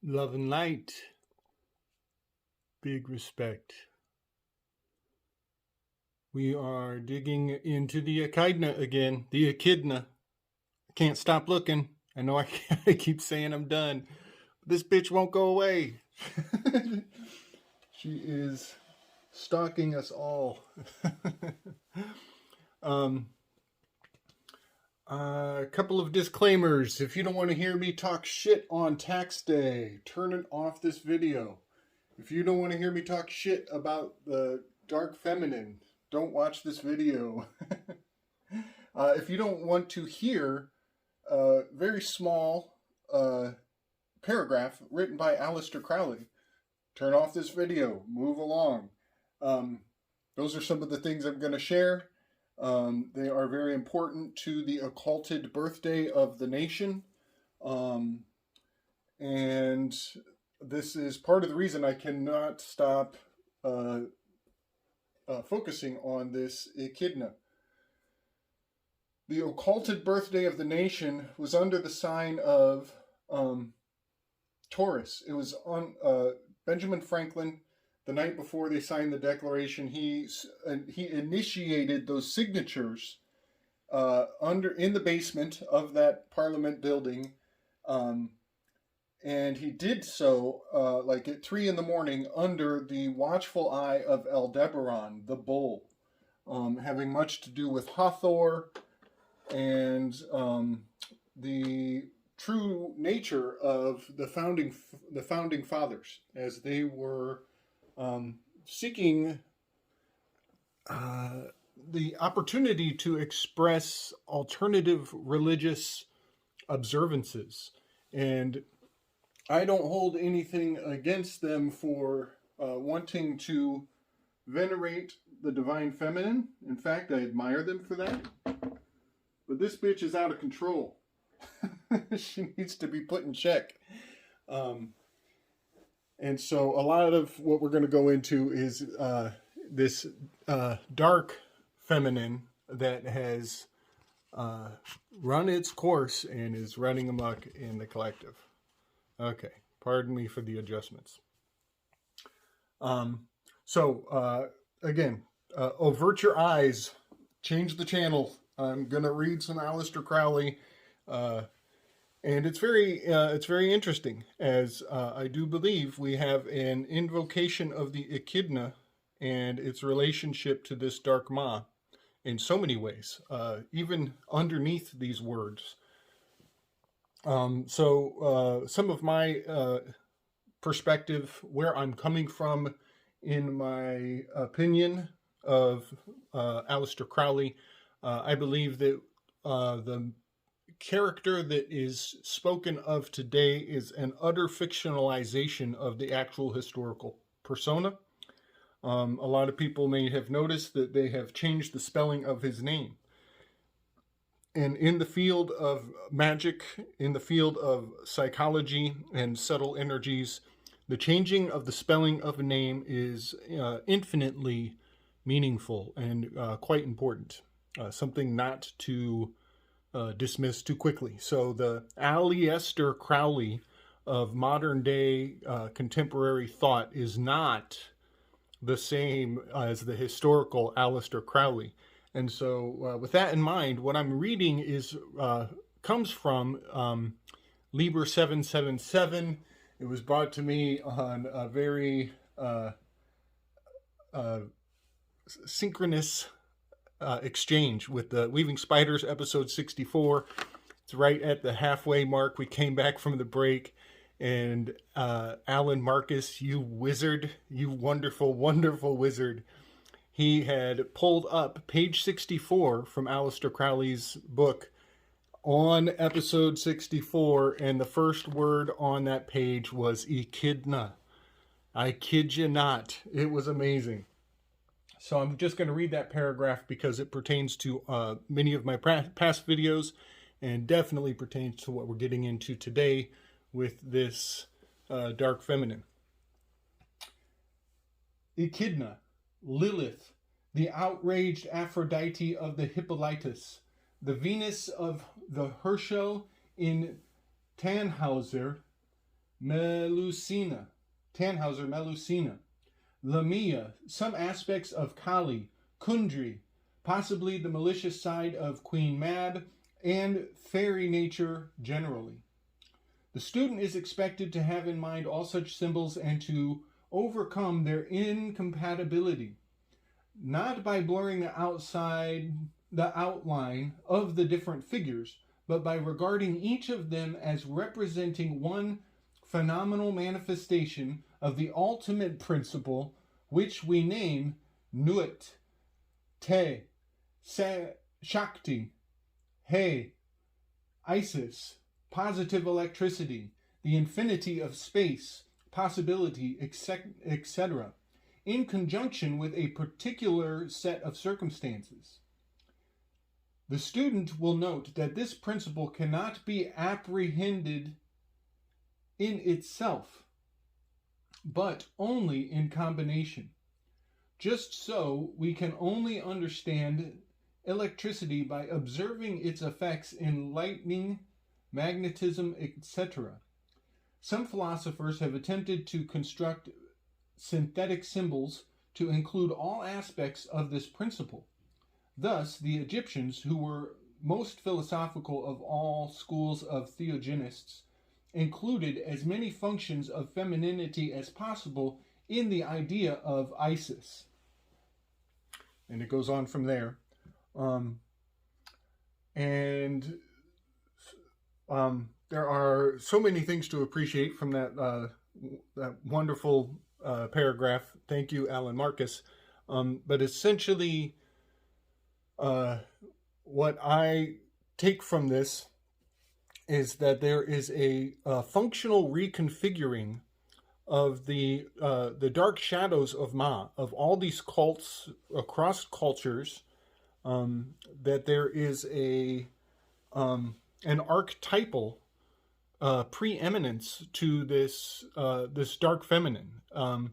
Love and light. Big respect. We are digging into the echidna again. The echidna. Can't stop looking. I know I keep saying I'm done. But this bitch won't go away. She is stalking us all. A couple of disclaimers. If you don't want to hear me talk shit on tax day, turn it off this video. If you don't want to hear me talk shit about the dark feminine, don't watch this video. If you don't want to hear a very small paragraph written by Aleister Crowley, turn off this video. Move along. Those are some of the things I'm going to share. They are very important to the occulted birthday of the nation. And this is part of the reason I cannot stop focusing on this echidna. The occulted birthday of the nation was under the sign of Taurus. It was on Benjamin Franklin. The night before they signed the Declaration, he initiated those signatures in the basement of that Parliament building, and he did so like at 3 a.m. under the watchful eye of Aldebaran, the bull, having much to do with Hathor and the true nature of the founding fathers, as they were seeking the opportunity to express alternative religious observances. And I don't hold anything against them for wanting to venerate the divine feminine. In fact, I admire them for that. But this bitch is out of control. She needs to be put in check. And so a lot of what we're going to go into is this dark feminine that has run its course and is running amok in the collective. Okay, pardon me for the adjustments. Again, avert your eyes, change the channel. I'm going to read some Aleister Crowley. And it's very interesting, as I do believe we have an invocation of the echidna and its relationship to this dark ma in so many ways, even underneath these words. Some of my perspective, where I'm coming from in my opinion of Aleister Crowley, I believe that the character that is spoken of today is an utter fictionalization of the actual historical persona. A lot of people may have noticed that they have changed the spelling of his name. And in the field of magic, in the field of psychology and subtle energies, the changing of the spelling of a name is infinitely meaningful and quite important. Something not to dismissed too quickly. So the Aleister Crowley of modern day contemporary thought is not the same as the historical Aleister Crowley. And so with that in mind, what I'm reading is comes from Liber 777. It was brought to me on a very synchronous exchange with the Weaving Spiders episode 64. It's right at the halfway mark. We came back from the break, and Alan Marcus, you wizard, you wonderful, wonderful wizard, he had pulled up page 64 from Aleister Crowley's book on episode 64, and the first word on that page was echidna. I kid you not. It was amazing. So I'm just going to read that paragraph because it pertains to many of my past videos and definitely pertains to what we're getting into today with this dark feminine. Echidna, Lilith, the outraged Aphrodite of the Hippolytus, the Venus of the Herschel in Tannhauser, Melusina, Tannhauser, Melusina. Lamia, some aspects of Kali, Kundry, possibly the malicious side of Queen Mab, and fairy nature generally. The student is expected to have in mind all such symbols and to overcome their incompatibility, not by blurring the outline of the different figures, but by regarding each of them as representing one phenomenal manifestation of the ultimate principle, which we name Nut, Te, Shakti, He, Isis, positive electricity, the infinity of space, possibility, etc., in conjunction with a particular set of circumstances. The student will note that this principle cannot be apprehended in itself, but only in combination. Just so, we can only understand electricity by observing its effects in lightning, magnetism, etc. Some philosophers have attempted to construct synthetic symbols to include all aspects of this principle. Thus, the Egyptians, who were most philosophical of all schools of theogonists, included as many functions of femininity as possible in the idea of Isis. And it goes on from there. There are so many things to appreciate from that wonderful paragraph. Thank you, Alan Marcus. But essentially, what I take from this is that there is a functional reconfiguring of the dark shadows of Ma, of all these cults across cultures, that there is an archetypal preeminence to this dark feminine, and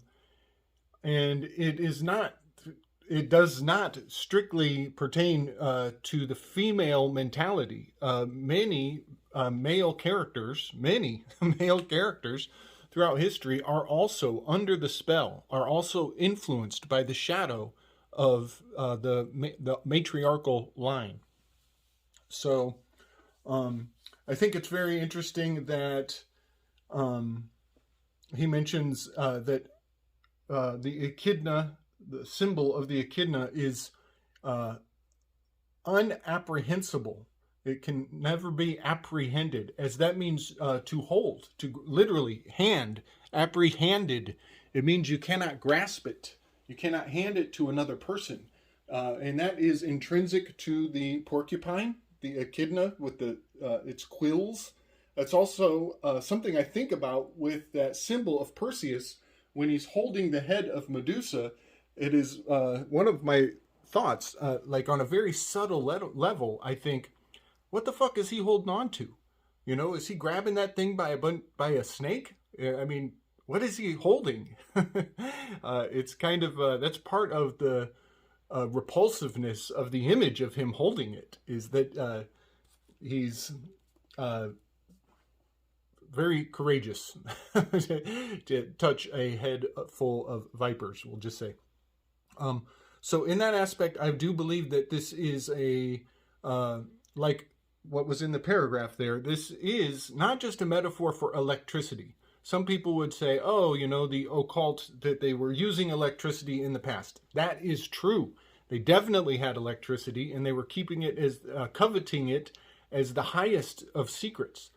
it does not strictly pertain to the female mentality. Many male characters throughout history are also under the spell, are also influenced by the shadow of the matriarchal line. So I think it's very interesting that he mentions that the echidna, the symbol of the echidna, is unapprehensible. It can never be apprehended, as that means to hold, to literally hand, apprehended. It means you cannot grasp it. You cannot hand it to another person. And that is intrinsic to the porcupine, the echidna with its quills. That's also something I think about with that symbol of Perseus when he's holding the head of Medusa. It is one of my thoughts, like on a very subtle level, I think, what the fuck is he holding on to? You know, is he grabbing that thing by a snake? I mean, what is he holding? It's kind of, that's part of the repulsiveness of the image of him holding it, is that he's very courageous to touch a head full of vipers, we'll just say. So in that aspect, I do believe that this is like what was in the paragraph there, this is not just a metaphor for electricity. Some people would say, oh, you know, the occult, that they were using electricity in the past. That is true. They definitely had electricity, and they were keeping it as, coveting it as the highest of secrets.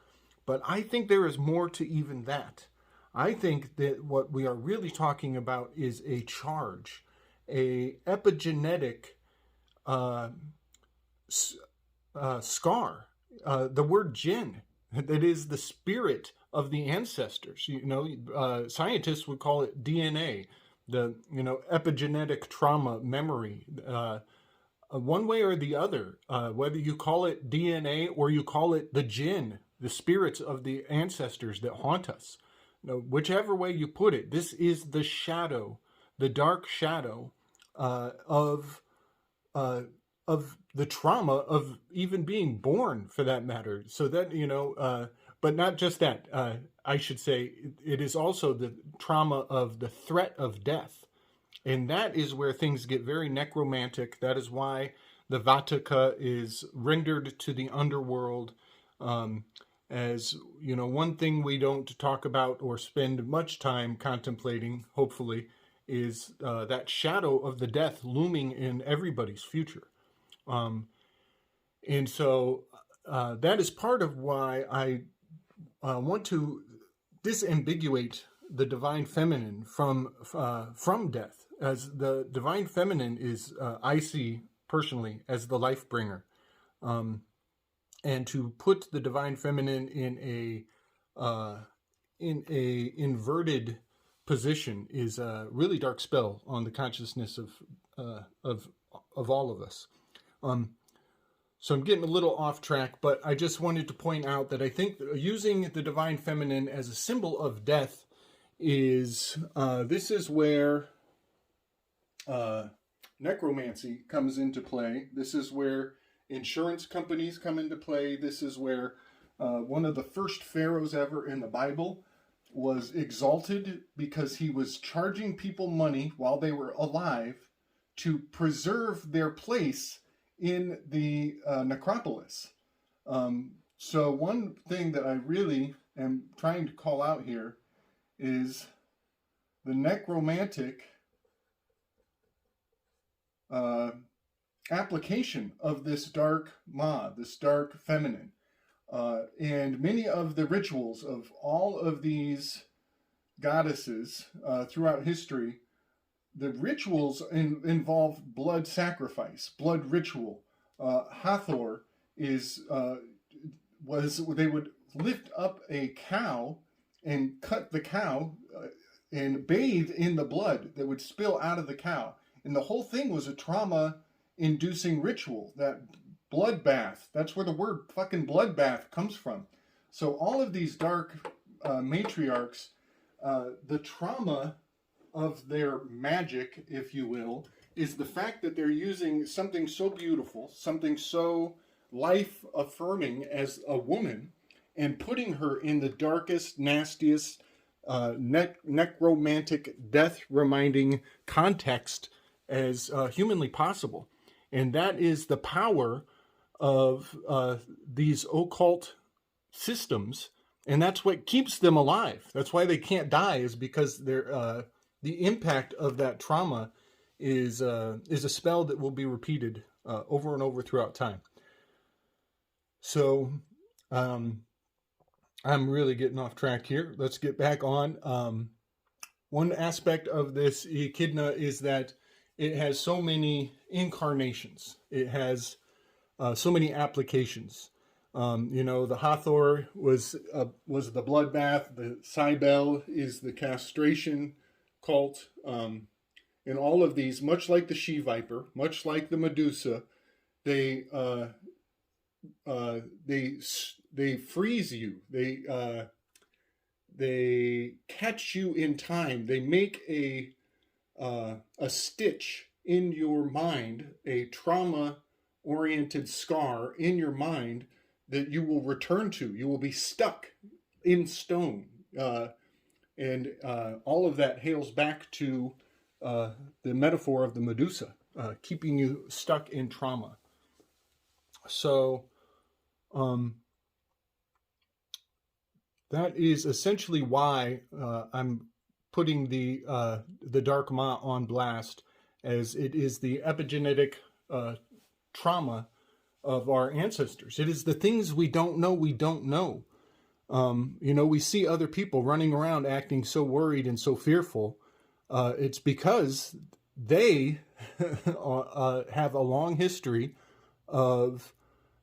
But I think there is more to even that. I think that what we are really talking about is a charge, a epigenetic scar. The word jinn, that is the spirit of the ancestors. You know, scientists would call it DNA, the, you know, epigenetic trauma memory. One way or the other, whether you call it DNA or you call it the jinn, the spirits of the ancestors that haunt us. You know, whichever way you put it, this is the shadow, the dark shadow of the trauma of even being born, for that matter. So that, you know, but not just that. I should say, it is also the trauma of the threat of death. And that is where things get very necromantic. That is why the Vataka is rendered to the underworld. As you know, one thing we don't talk about or spend much time contemplating, hopefully, is that shadow of the death looming in everybody's future. And so that is part of why I want to disambiguate the divine feminine from death, as the divine feminine is I see personally as the life bringer, and to put the divine feminine in a inverted position is a really dark spell on the consciousness of all of us. So I'm getting a little off track, but I just wanted to point out that I think using the divine feminine as a symbol of death is, this is where necromancy comes into play. This is where insurance companies come into play. This is where one of the first pharaohs ever in the Bible was exalted because he was charging people money while they were alive to preserve their place in the necropolis. So one thing that I really am trying to call out here is the necromantic application of this dark ma, this dark feminine. And many of the rituals of all of these goddesses throughout history, the rituals involve blood sacrifice, blood ritual. Hathor they would lift up a cow and cut the cow and bathe in the blood that would spill out of the cow. And the whole thing was a trauma-inducing ritual, that bloodbath. That's where the word fucking bloodbath comes from. So all of these dark matriarchs, the trauma of their magic, if you will, is the fact that they're using something so beautiful, something so life-affirming as a woman, and putting her in the darkest, nastiest, necromantic, death-reminding context as humanly possible. And that is the power of these occult systems, and that's what keeps them alive. That's why they can't die, is because they're the impact of that trauma is a spell that will be repeated over and over throughout time. So I'm really getting off track here. Let's get back on. One aspect of this echidna is that it has so many incarnations. It has so many applications. The Hathor was the bloodbath. The Cybele is the castration cult. And all of these, much like the she-viper, much like the Medusa, they freeze you. They catch you in time. They make a stitch in your mind, a trauma-oriented scar in your mind that you will return to. You will be stuck in stone. And all of that hails back to the metaphor of the Medusa, keeping you stuck in trauma. So that is essentially why I'm putting the Dark Ma on blast, as it is the epigenetic trauma of our ancestors. It is the things we don't know. We see other people running around acting so worried and so fearful. It's because they have a long history of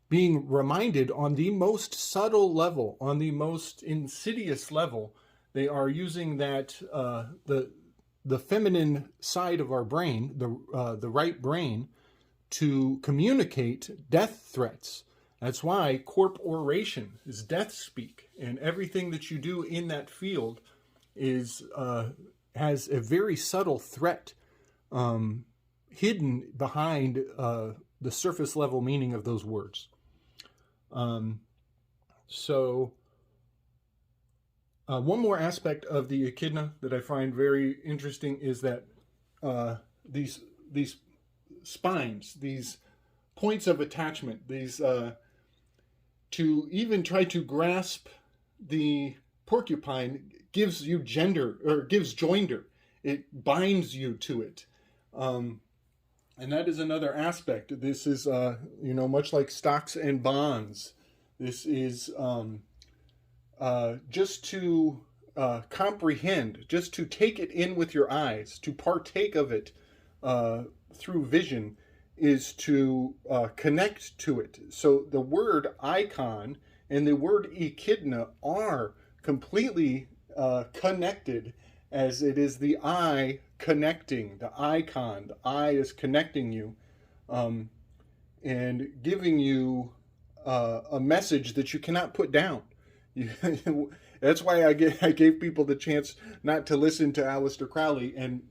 being reminded on the most subtle level, on the most insidious level. They are using that the feminine side of our brain, the right brain, to communicate death threats. That's why corporation is death speak, and everything that you do in that field is has a very subtle threat hidden behind the surface level meaning of those words. One more aspect of the echidna that I find very interesting is that these spines, these points of attachment, these to even try to grasp the porcupine gives you gender, or gives joinder. It binds you to it. And that is another aspect. This is, much like stocks and bonds. This is just to comprehend, just to take it in with your eyes, to partake of it through vision, is to connect to it. So the word icon and the word echidna are completely connected, as it is the eye connecting, the icon. The eye is connecting you and giving you a message that you cannot put down. That's why I gave people the chance not to listen to Aleister Crowley, and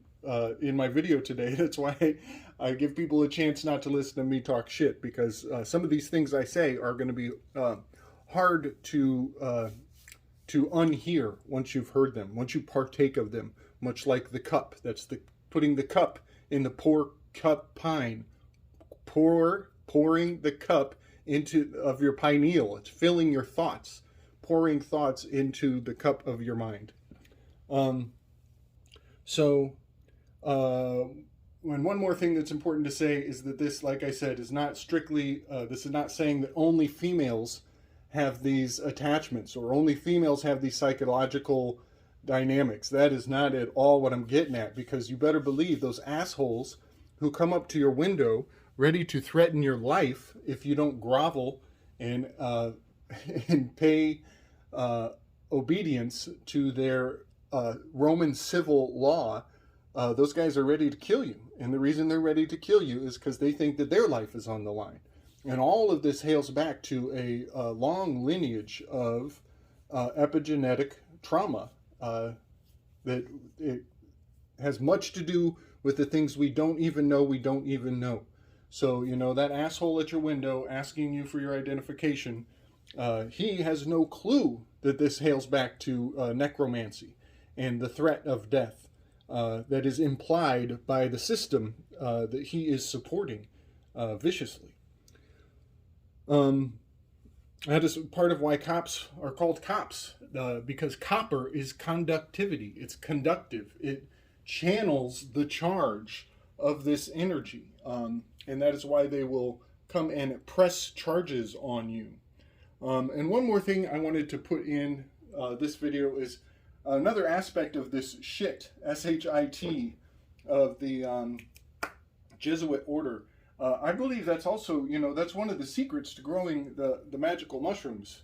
in my video today, that's why I give people a chance not to listen to me talk shit, because some of these things I say are going to be hard to unhear once you've heard them, once you partake of them. Much like the cup, that's the putting the cup in the pour cup pine, pouring the cup of your pineal. It's filling your thoughts, pouring thoughts into the cup of your mind. And one more thing that's important to say is that this, like I said, is not strictly, this is not saying that only females have these attachments or only females have these psychological dynamics. That is not at all what I'm getting at, because you better believe those assholes who come up to your window ready to threaten your life if you don't grovel and pay obedience to their Roman civil law. Those guys are ready to kill you. And the reason they're ready to kill you is because they think that their life is on the line. And all of this hails back to a long lineage of epigenetic trauma that it has much to do with the things we don't even know. So, that asshole at your window asking you for your identification, he has no clue that this hails back to necromancy and the threat of death that is implied by the system that he is supporting viciously. That is part of why cops are called cops, because copper is conductivity. It's conductive. It channels the charge of this energy. And that is why they will come and press charges on you. And one more thing I wanted to put in this video is another aspect of this shit, S-H-I-T, of the Jesuit order. I believe that's also, that's one of the secrets to growing the magical mushrooms.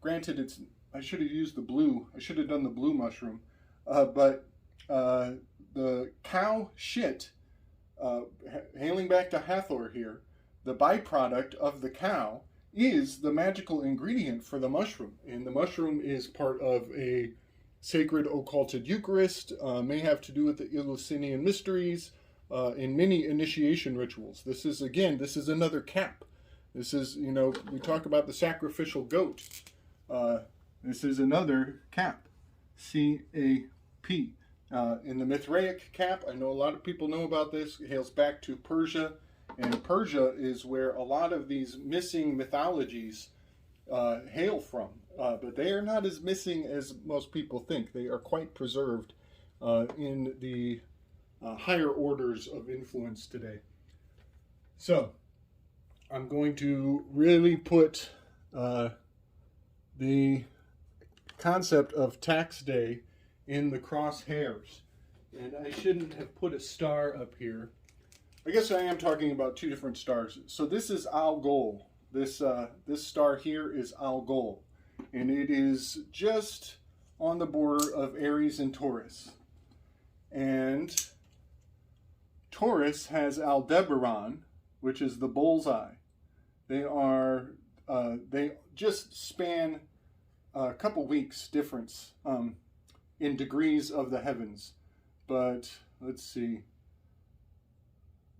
Granted, I should have used the blue. I should have done the blue mushroom. But the cow shit, hailing back to Hathor here, the byproduct of the cow is the magical ingredient for the mushroom. And the mushroom is part of a sacred occulted Eucharist, may have to do with the Eleusinian mysteries, in many initiation rituals. This is another cap. This is, we talk about the sacrificial goat. This is another cap, C-A-P. In the Mithraic cap, I know a lot of people know about this. It hails back to Persia, and Persia is where a lot of these missing mythologies hail from. But they are not as missing as most people think. They are quite preserved in the higher orders of influence today. So, I'm going to really put the concept of tax day in the crosshairs. And I shouldn't have put a star up here. I guess I am talking about two different stars. So this is Algol. This star here is Algol. And it is just on the border of Aries and Taurus. And Taurus has Aldebaran, which is the bullseye. They just span a couple weeks difference in degrees of the heavens. But let's see.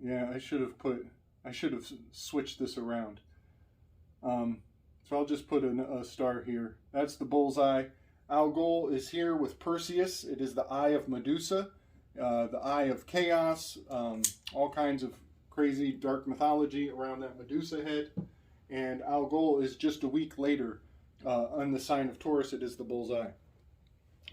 Yeah, I should have switched this around. So I'll just put a star here. That's the bullseye. Algol is here with Perseus. It is the eye of Medusa, the eye of chaos, all kinds of crazy dark mythology around that Medusa head. And Algol is just a week later on the sign of Taurus. It is the bullseye.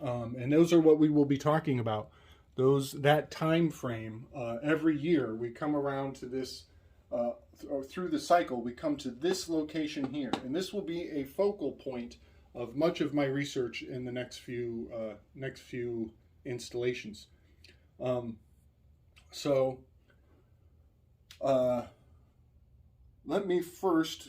And those are what we will be talking about. That time frame. Every year we come around to this, or through the cycle, we come to this location here. And this will be a focal point of much of my research in the next few installations. Let me first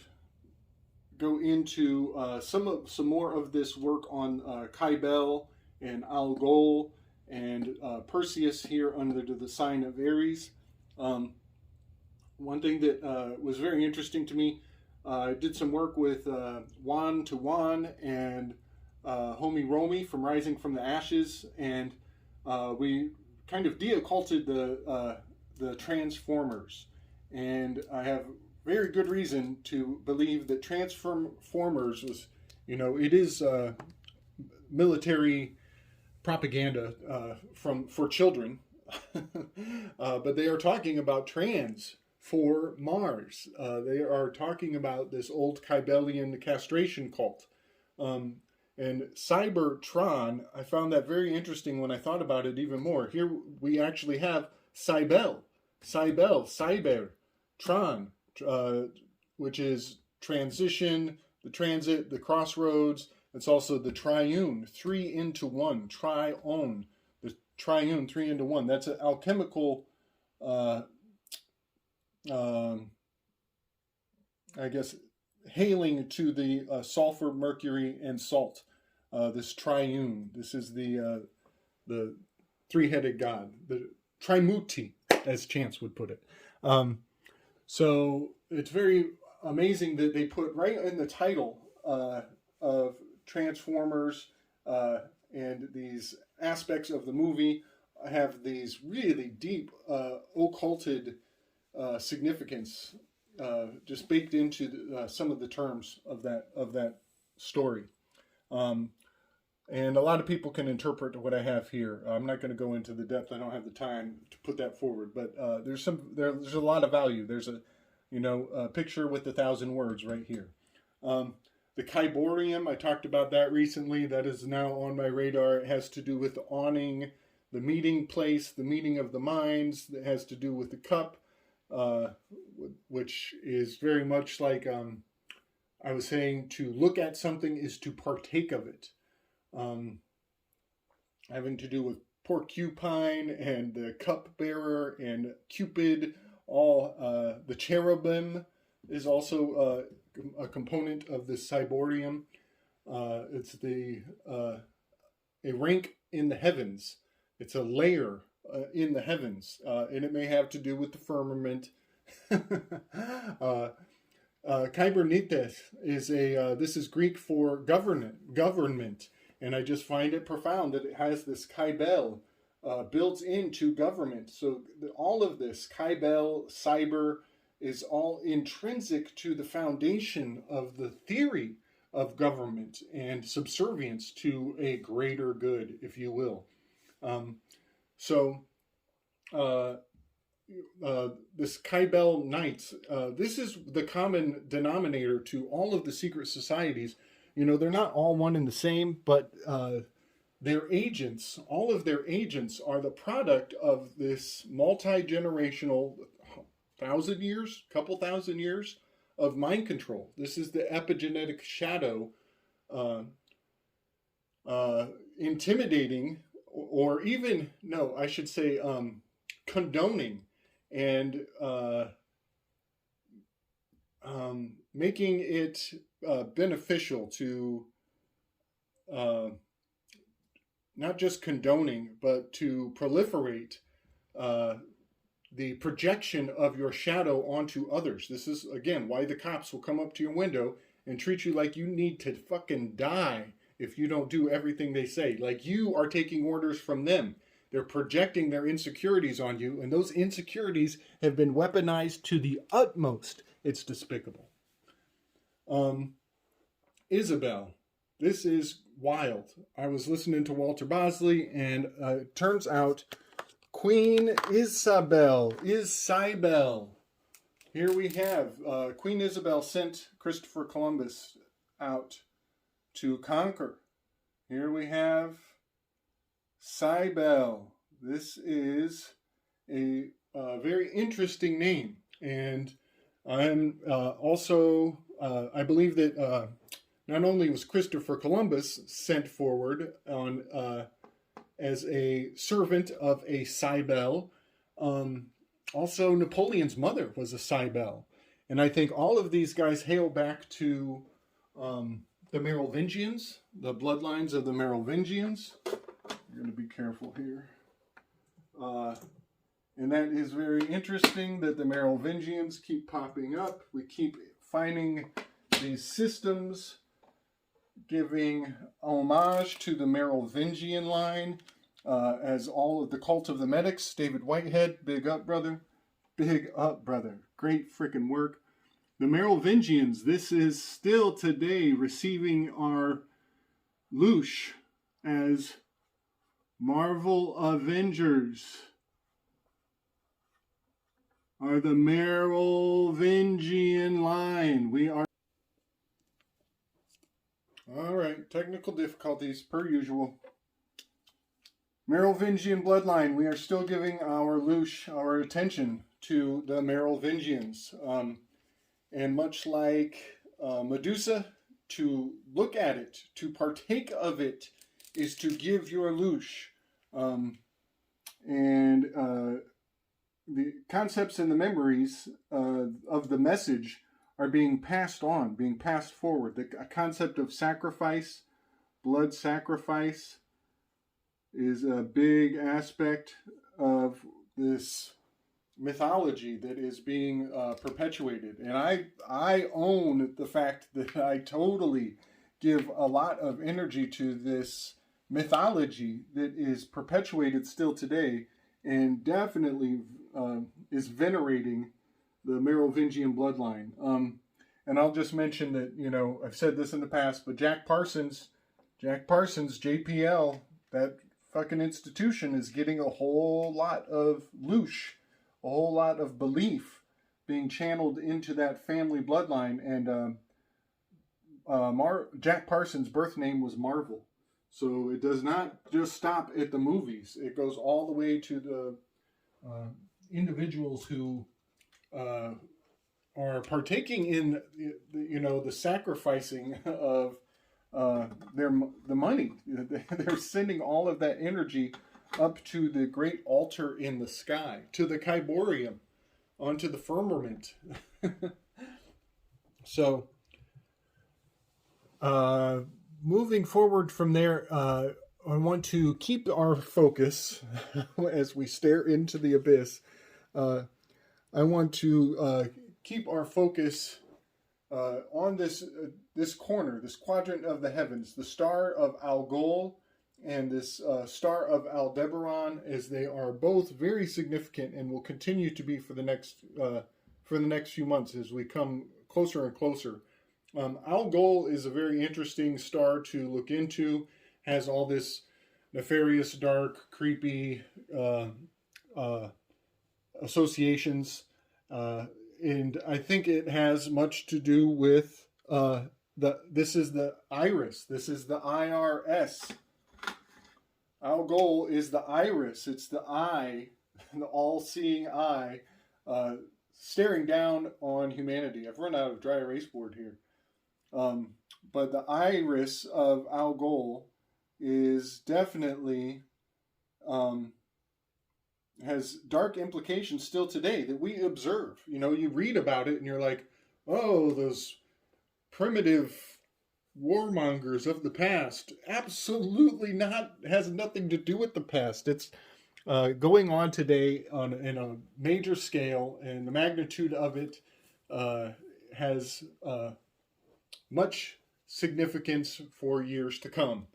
go into some more of this work on Kybele and Algol and Perseus here under the sign of Aries. One thing that was very interesting to me, I did some work with Juan to Juan and Homie Romy from Rising from the Ashes, and we kind of de-occulted the Transformers. And I have very good reason to believe that Transformers was, it is military propaganda for children, but they are talking about trans for Mars. They are talking about this old Kybelian castration cult. And Cybertron, I found that very interesting when I thought about it even more. Here we actually have Cyber, Tron, which is transition, the transit, the crossroads. It's also the triune, 3 into 1, trione, the triune, 3 into 1. That's an alchemical, I guess, hailing to the sulfur, mercury, and salt. This triune. This is the three-headed god, the Trimuti, as Chance would put it. So it's very amazing that they put right in the title of Transformers and these aspects of the movie have these really deep occulted significance just baked into some of the terms of that story. And a lot of people can interpret what I have here. I'm not going to go into the depth. I don't have the time to put that forward. But there's a lot of value. There's a picture with 1,000 words right here. The Kyborium, I talked about that recently. That is now on my radar. It has to do with the awning, the meeting place, the meeting of the minds. It has to do with the cup, which is very much like I was saying, to look at something is to partake of it. Having to do with porcupine and the cupbearer and Cupid, all the cherubim is also a component of the Cyborium. It's a rank in the heavens. It's a layer in the heavens, and it may have to do with the firmament. Kybernetes is this is Greek for government. And I just find it profound that it has this Kybele built into government. So all of this, Kybele, cyber, is all intrinsic to the foundation of the theory of government and subservience to a greater good, if you will. This Kybele Knights, this is the common denominator to all of the secret societies. They're not all one and the same, but their agents, all of their agents are the product of this multi-generational couple thousand years of mind control. This is the epigenetic shadow intimidating, or even, no, I should say condoning and making it beneficial to not just condoning, but to proliferate the projection of your shadow onto others. This is, again, why the cops will come up to your window and treat you like you need to fucking die if you don't do everything they say. Like you are taking orders from them. They're projecting their insecurities on you, and those insecurities have been weaponized to the utmost. It's despicable. Isabel. This is wild. I was listening to Walter Bosley, and it turns out Queen Isabel. Here we have Queen Isabel sent Christopher Columbus out to conquer. Here we have Cybele. This is a very interesting name, and I'm also I believe that not only was Christopher Columbus sent forward on as a servant of a Cybele, also Napoleon's mother was a Cybele, and I think all of these guys hail back to the Merovingians, the bloodlines of the Merovingians. You're going to be careful here. And that is very interesting that the Merovingians keep popping up. We keep finding these systems giving homage to the Merovingian line, as all of the Cult of the Medics. David Whitehead, big up, brother. Big up, brother. Great freaking work. The Merovingians, this is still today receiving our louche as Marvel Avengers. Are the Merovingian line. We are... Alright, technical difficulties per usual. Merovingian bloodline. We are still giving our louche, our attention to the Merovingians. And much like Medusa, to look at it, to partake of it, is to give your louche. The concepts and the memories of the message are being passed on, being passed forward. The concept of sacrifice, blood sacrifice, is a big aspect of this mythology that is being perpetuated. And I own the fact that I totally give a lot of energy to this mythology that is perpetuated still today, and definitely is venerating the Merovingian bloodline. And I'll just mention that, you know, I've said this in the past, but Jack Parsons, JPL, that fucking institution is getting a whole lot of louche, a whole lot of belief being channeled into that family bloodline. And Jack Parsons' birth name was Marvel. So it does not just stop at the movies. It goes all the way to the individuals who are partaking in, you know, the sacrificing of the money. They're sending all of that energy up to the great altar in the sky, to the Kyborium, onto the firmament. So, moving forward from there, I want to keep our focus as we stare into the abyss. I want to keep our focus on this corner, this quadrant of the heavens, the star of Algol and this star of Aldebaran, as they are both very significant and will continue to be for the next few months as we come closer and closer. Algol is a very interesting star to look into. Has all this nefarious, dark, creepy associations, and I think it has much to do with this is the IRriS. This is the IRS. Algol is the IRiS. It's the eye, the all-seeing eye, staring down on humanity. I've run out of dry erase board here. But the IRiS of Algol is definitely has dark implications still today that we observe. You know, you read about it and you're like, oh, those primitive warmongers of the past. Absolutely not. Has nothing to do with the past. It's going on today in a major scale, and the magnitude of it has much significance for years to come.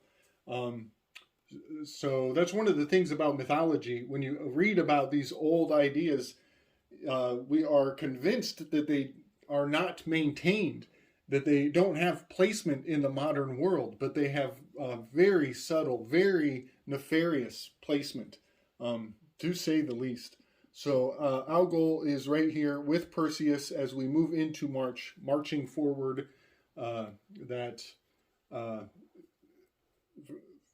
So that's one of the things about mythology. When you read about these old ideas, we are convinced that they are not maintained, that they don't have placement in the modern world, but they have very subtle, very nefarious placement, to say the least. So Algol is right here with Perseus as we move into March, marching forward that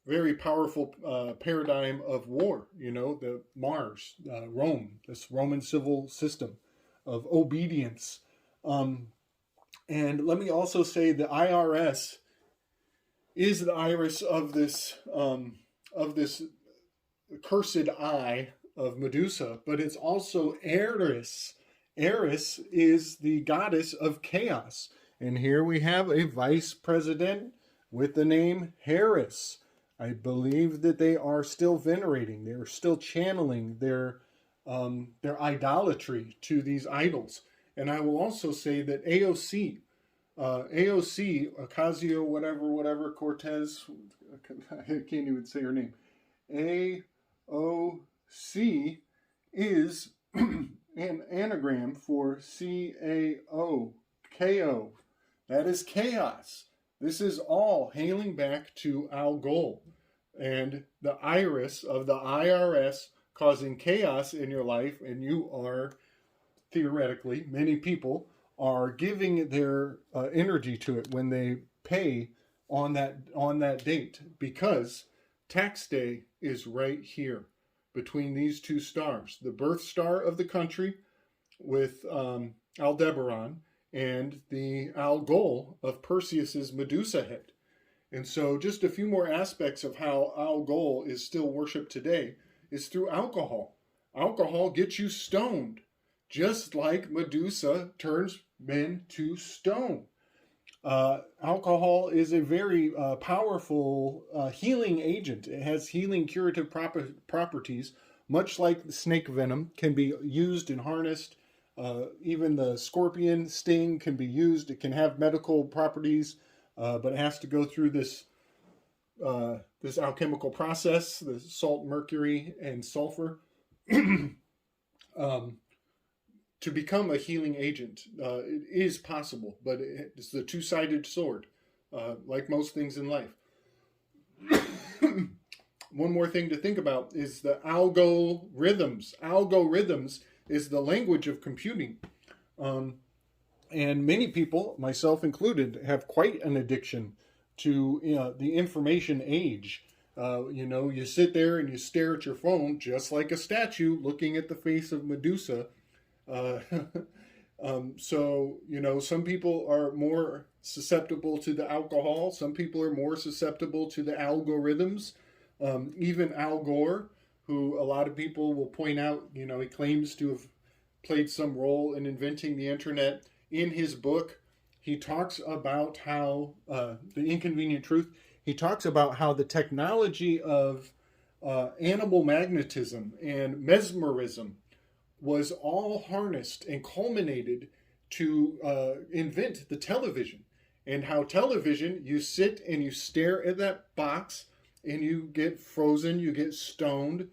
very powerful paradigm of war, the Mars, Rome, this Roman civil system of obedience. And let me also say the IRS is the iris of this cursed eye of Medusa, but it's also IRriS. IRriS is the goddess of chaos. And here we have a vice president with the name IRriS. I believe that they are still venerating, they are still channeling their idolatry to these idols. And I will also say that AOC, Ocasio, whatever, Cortez, I can't even say her name. AOC is an anagram for CAO, KO. That is chaos. This is all hailing back to Algol and the iris of the IRS causing chaos in your life, and you are, theoretically, many people are giving their energy to it when they pay on that date, because tax day is right here between these two stars, the birth star of the country with Aldebaran, and the Algol of Perseus's Medusa head. And so just a few more aspects of how Algol is still worshipped today is through alcohol. Alcohol gets you stoned, just like Medusa turns men to stone. Alcohol is a very powerful healing agent. It has healing curative properties, much like the snake venom can be used and harnessed. Even the scorpion sting can be used. It can have medical properties, but it has to go through this alchemical process, the salt, mercury, and sulfur, to become a healing agent. It is possible, but it's the two-sided sword, like most things in life. One more thing to think about is the algorithms. Algorithms is the language of computing. And many people, myself included, have quite an addiction to the information age. You sit there and you stare at your phone just like a statue looking at the face of Medusa. So, some people are more susceptible to the alcohol. Some people are more susceptible to the algorithms. Even Al Gore, who a lot of people will point out, he claims to have played some role in inventing the internet. In his book, he talks about how, The Inconvenient Truth, he talks about how the technology of animal magnetism and mesmerism was all harnessed and culminated to invent the television. And how television, you sit and you stare at that box and you get frozen, you get stoned,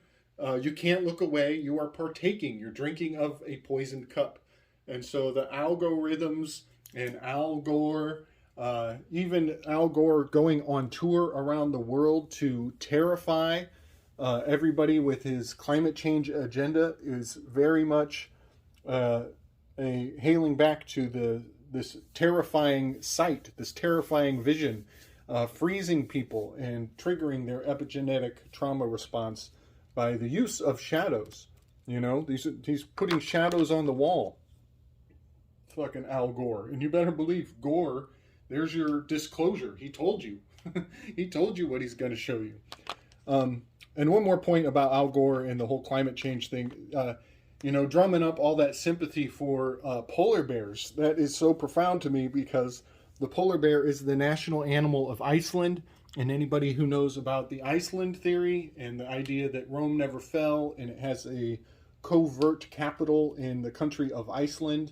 you can't look away, you are partaking, you're drinking of a poisoned cup. And so the algorithms and Al Gore, even Al Gore going on tour around the world to terrify everybody with his climate change agenda, is very much a hailing back to this terrifying sight, this terrifying vision, freezing people and triggering their epigenetic trauma response by the use of shadows. He's putting shadows on the wall. Fucking Al Gore. And you better believe Gore, there's your disclosure. He told you. He told you what he's going to show you. And one more point about Al Gore and the whole climate change thing. Drumming up all that sympathy for polar bears. That is so profound to me, because the polar bear is the national animal of Iceland. And anybody who knows about the Iceland theory and the idea that Rome never fell and it has a covert capital in the country of Iceland,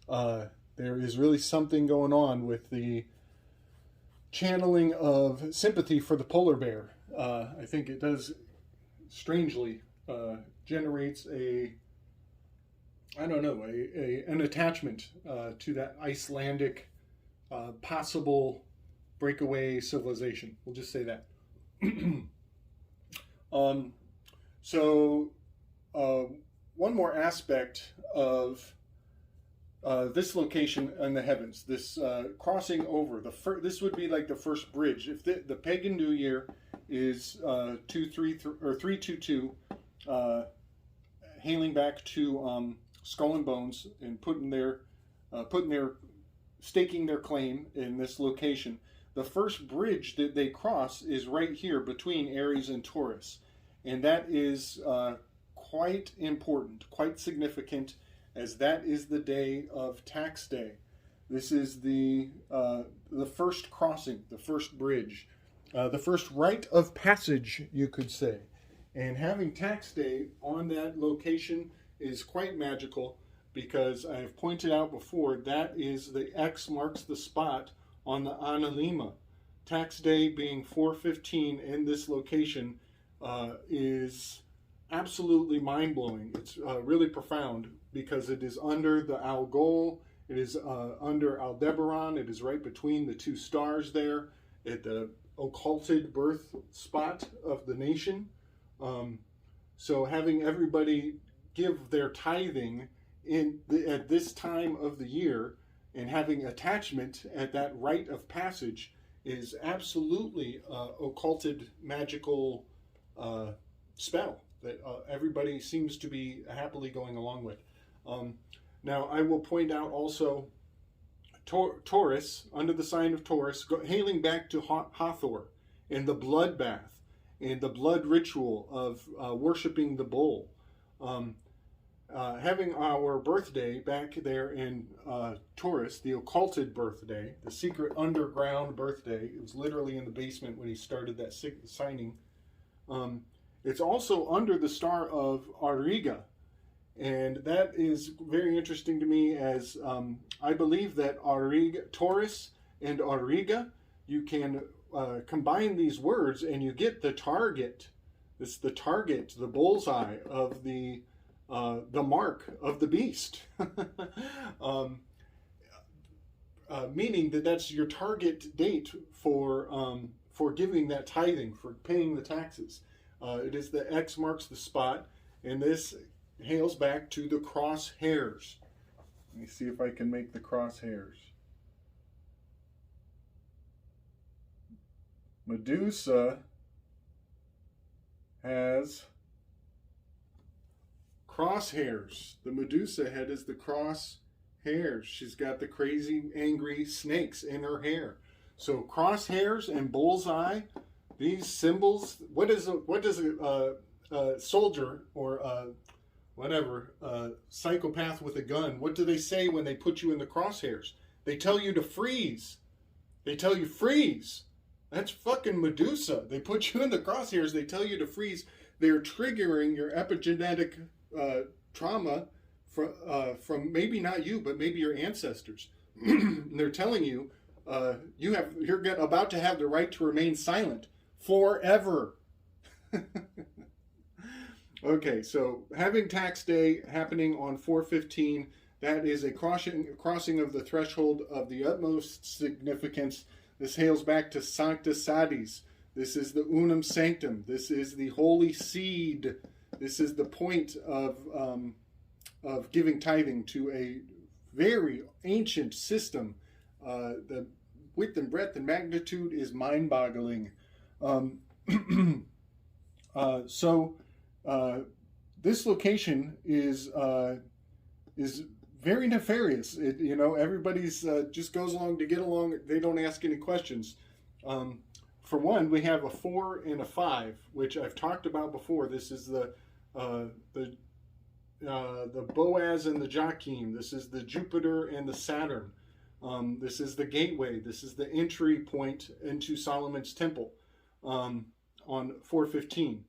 there is really something going on with the channeling of sympathy for the polar bear. I think it does, strangely, generates an attachment to that Icelandic possible breakaway civilization. We'll just say that. So one more aspect of this location in the heavens, this crossing over, this would be like the first bridge. If the pagan New Year is 322, hailing back to Skull and Bones and staking their claim in this location. The first bridge that they cross is right here between Aries and Taurus, and that is quite important, quite significant, as that is the day of tax day. This is the first crossing, the first bridge, the first rite of passage, you could say. And having tax day on that location is quite magical, because I've pointed out before, that is the X marks the spot on the Analima. Tax day being 4/15 in this location is absolutely mind-blowing. It's really profound, because it is under the Algol, it is under Aldebaran, it is right between the two stars there, at the occulted birth spot of the nation. So having everybody give their tithing at this time of the year, and having attachment at that rite of passage, is absolutely occulted magical spell that everybody seems to be happily going along with. Now I will point out also Taurus, under the sign of Taurus, hailing back to Hathor and the bloodbath and the blood ritual of worshiping the bull. Having our birthday back there in Taurus, the occulted birthday, the secret underground birthday. It was literally in the basement when he started that signing. It's also under the star of Auriga, and that is very interesting to me, as I believe that Taurus and Auriga, you can combine these words and you get the target. It's the target, the bullseye of the mark of the beast, meaning that that's your target date for giving that tithing, for paying the taxes. It is the X marks the spot, and this hails back to the crosshairs. Let me see if I can make the crosshairs. Medusa has crosshairs. The Medusa head is the crosshairs. She's got the crazy, angry snakes in her hair. So crosshairs and bullseye, these symbols. What does a soldier or psychopath with a gun? What do they say when they put you in the crosshairs? They tell you to freeze. They tell you freeze. That's fucking Medusa. They put you in the crosshairs. They tell you to freeze. They're triggering your epigenetic trauma from maybe not you, but maybe your ancestors. And they're telling you you're about to have the right to remain silent forever. Okay, so having tax day happening on 4/15, that is a crossing of the threshold of the utmost significance. This hails back to Sancta Sadis. This is the unum sanctum. This is the holy seed. This is the point of giving tithing to a very ancient system. The width and breadth and magnitude is mind-boggling. This location is very nefarious. Everybody's just goes along to get along. They don't ask any questions. For one, we have a 4 and a 5, which I've talked about before. This is the Boaz and the Joachim. This is the Jupiter and the Saturn. This is the gateway. This is the entry point into Solomon's temple on 4/15.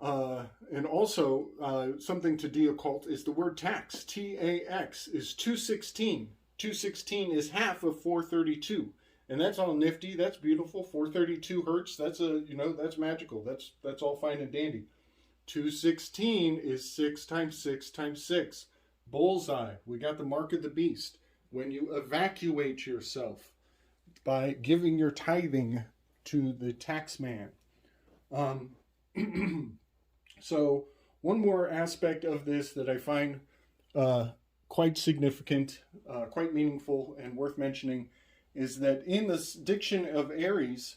And also something to de-occult is the word tax. T-A-X is 216. 216 is half of 432. And that's all nifty. That's beautiful. 432 hertz. That's that's magical. That's all fine and dandy. 216 is 6 times 6 times 6. Bullseye. We got the mark of the beast. When you evacuate yourself, by giving your tithing to the tax man. So one more aspect of this that I find quite significant, quite meaningful, and worth mentioning is that in this diction of IRriS,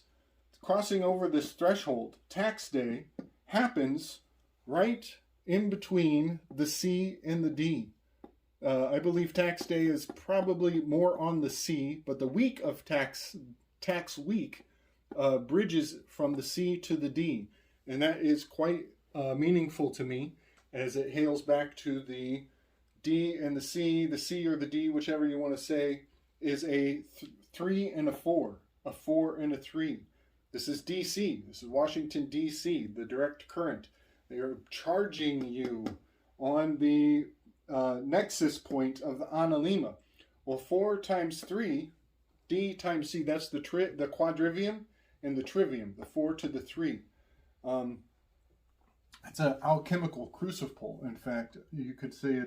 crossing over this threshold, tax day, happens right in between the C and the D. I believe tax day is probably more on the C, but the week of tax week bridges from the C to the D. And that is quite meaningful to me, as it hails back to the D and the C or the D, whichever you want to say, is a 3 and a 4 and a 3. This is DC. This is Washington, D.C., the direct current. They are charging you on the nexus point of the analemma. Well, 4 times 3, D times C, that's the quadrivium and the trivium, the 4 to the 3. It's an alchemical crucible. In fact, you could say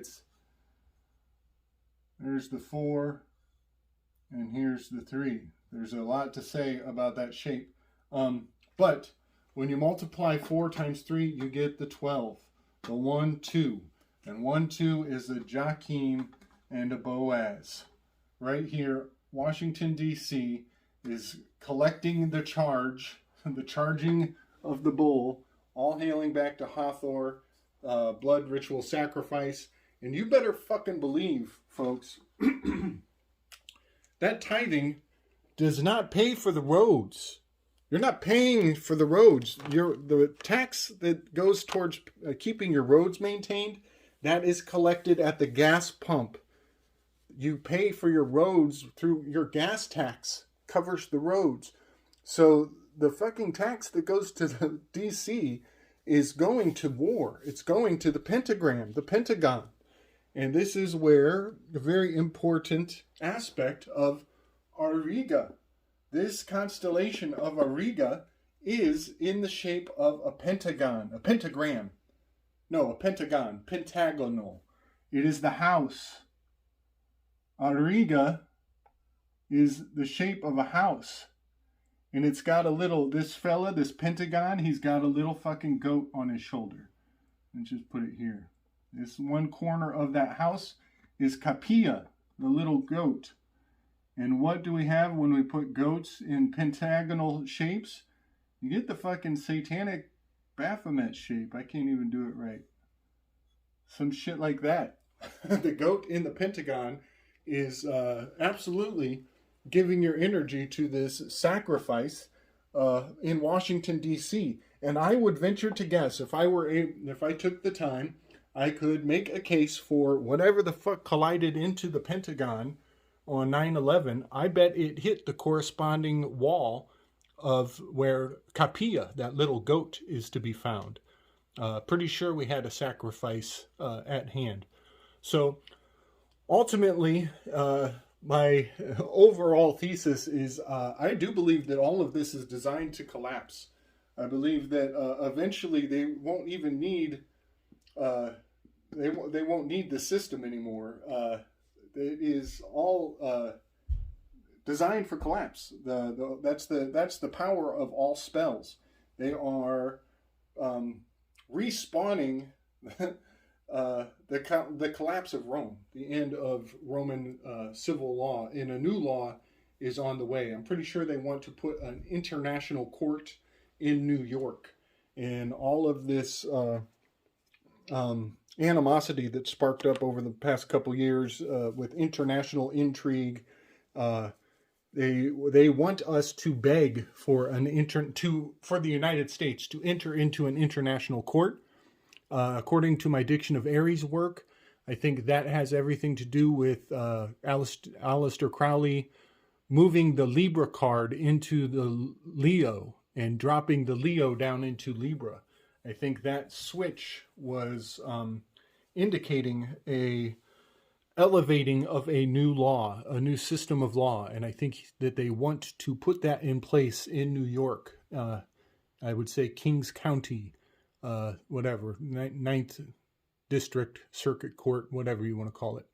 there's the 4 and here's the 3. There's a lot to say about that shape. But when you multiply 4 times 3, you get the 12, the 1, 2. And 1, 2 is a Joachim and a Boaz. Right here, Washington, D.C. is collecting the charge, the charging of the bull, all hailing back to Hathor, blood ritual sacrifice. And you better fucking believe, folks, that tithing does not pay for the roads. You're not paying for the roads. The tax that goes towards keeping your roads maintained, that is collected at the gas pump. You pay for your roads through your gas tax, covers the roads. So the fucking tax that goes to the DC is going to war. It's going to the pentagram, the Pentagon. And this is where a very important aspect of Auriga. This constellation of Auriga is in the shape of a pentagon, a pentagram. No, a pentagon, pentagonal. It is the house. Auriga is the shape of a house. And it's got a little, this fella, this pentagon, he's got a little fucking goat on his shoulder. Let's just put it here. This one corner of that house is Capilla, the little goat. And what do we have when we put goats in pentagonal shapes? You get the fucking satanic Baphomet shape. I can't even do it right. Some shit like that. The goat in the pentagon is absolutely giving your energy to this sacrifice in Washington, D.C. And I would venture to guess, if I took the time, I could make a case for whatever the fuck collided into the Pentagon on 9/11. I bet it hit the corresponding wall of where Capilla, that little goat, is to be found. Pretty sure we had a sacrifice at hand. So ultimately, my overall thesis is I do believe that all of this is designed to collapse. I believe that eventually they won't even need they won't need the system anymore. It is all designed for collapse. That's the power of all spells. They are respawning the collapse of Rome, the end of Roman civil law, and a new law is on the way. I'm pretty sure they want to put an international court in New York, and all of this animosity that sparked up over the past couple years with international intrigue. They want us to beg for for the United States to enter into an international court. According to my Diction of IRriS work, I think that has everything to do with Aleister Crowley moving the Libra card into the Leo and dropping the Leo down into Libra. I think that switch was indicating a elevating of a new law, a new system of law, and I think that they want to put that in place in New York. I would say Kings County, whatever, 9th District Circuit Court, whatever you want to call it.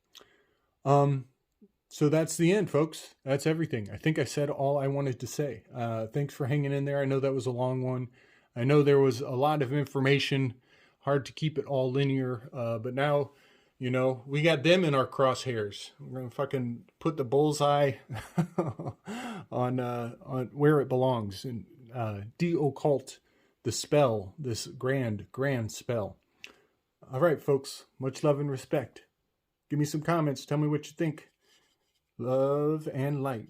So that's the end, folks. That's everything. I think I said all I wanted to say. Thanks for hanging in there. I know that was a long one. I know there was a lot of information, hard to keep it all linear, but now, you know, we got them in our crosshairs. We're gonna fucking put the bullseye on where it belongs and de-occult the spell, this grand spell. All right, folks. Much love and respect. Give me some comments. Tell me what you think. Love and light.